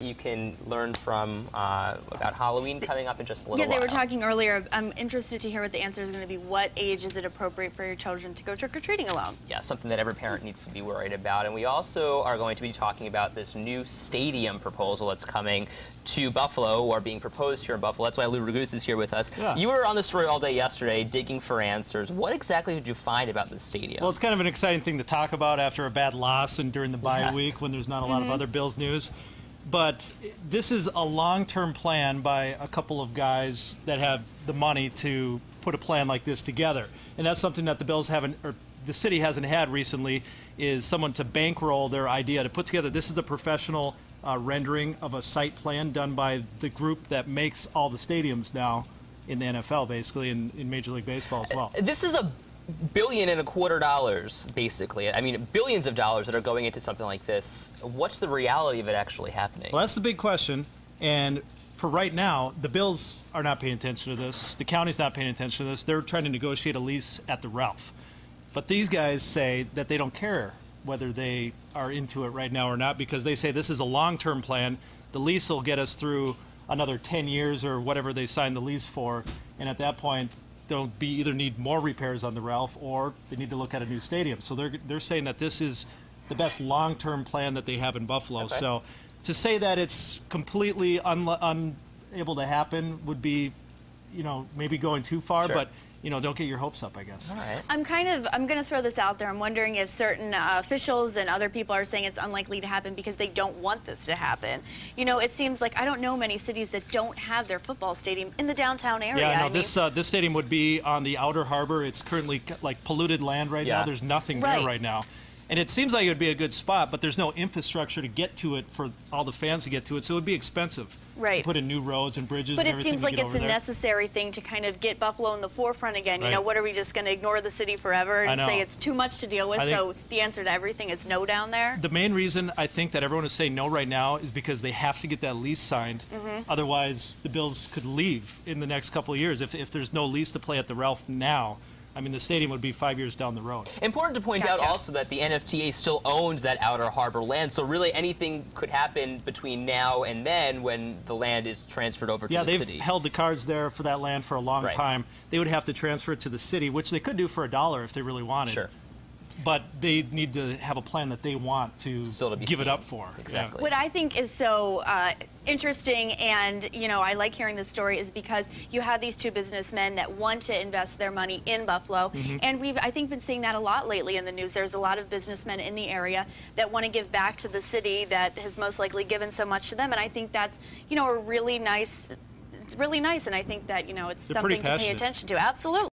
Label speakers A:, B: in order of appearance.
A: you can learn from about Halloween coming up in just a little while.
B: Yeah, they were talking earlier. I'm interested to hear what the answer is going to be. What age is it appropriate for your children to go trick-or-treating alone?
A: Yeah, something that every parent needs to be worried about. And we also are going to be talking about this new stadium proposal that's coming to Buffalo, or being proposed here in Buffalo. That's why Lou Raguse is here with us.
C: Yeah.
A: You were on the story all day yesterday, digging for answers. What exactly did you find about this stadium?
C: Well, it's kind of an exciting thing to talk about after a bad loss and during the bye week when there's not a lot of other Bills news. But this is a long-term plan by a couple of guys that have the money to put a plan like this together. And that's something that the Bills haven't, or the city hasn't had recently, is someone to bankroll their idea, to put together. This is a professional rendering of a site plan done by the group that makes all the stadiums now in the NFL, basically, and in Major League Baseball as well.
A: This is $1.25 billion, basically. I mean, billions of dollars that are going into something like this. What's the reality of it actually happening?
C: Well, that's the big question. And for right now, the Bills are not paying attention to this. The county's not paying attention to this. They're trying to negotiate a lease at the Ralph. But these guys say that they don't care whether they are into it right now or not, because they say this is a long-term plan. The lease will get us through another 10 years or whatever they signed the lease for, and at that point they'll either need more repairs on the Ralph or they need to look at a new stadium. So they're saying that this is the best long-term plan that they have in Buffalo.
A: Okay.
C: So to say that it's completely unable to happen would be, maybe going too far.
A: Sure.
C: But don't get your hopes up, I guess.
A: All right.
B: I'm going to throw this out there. I'm wondering if certain officials and other people are saying it's unlikely to happen because they don't want this to happen. It seems like I don't know many cities that don't have their football stadium in the downtown area.
C: Yeah, no, this stadium would be on the outer harbor. It's currently like polluted land right now. There's nothing there right now. And it seems like it would be a good spot, but there's no infrastructure to get to it for all the fans to get to it, so it would be expensive.
B: Right.
C: To put in new roads and bridges
B: but
C: and everything.
B: But it seems like it's a
C: there.
B: necessary thing to kind of get Buffalo in the forefront again.
C: Right.
B: What are we just going to ignore the city forever and say it's too much to deal with? So the answer to everything is no down there?
C: The main reason I think that everyone is saying no right now is because they have to get that lease signed. Otherwise, the Bills could leave in the next couple of years. If there's no lease to play at the Ralph now, I mean, the stadium would be 5 years down the road.
A: Important to point out also that the NFTA still owns that outer harbor land, so really anything could happen between now and then when the land is transferred over to the city.
C: Yeah, they've held the cards there for that land for a long time. They would have to transfer it to the city, which they could do for $1 if they really wanted.
A: Sure.
C: But they need to have a plan that they want to give it up for.
A: Exactly.
B: What I think is so interesting, and I like hearing this story, is because you have these two businessmen that want to invest their money in Buffalo, and we've, I think, been seeing that a lot lately in the news. There's a lot of businessmen in the area that want to give back to the city that has most likely given so much to them, and I think that's a really nice. It's really nice, and I think that it's something to pay attention to. Absolutely.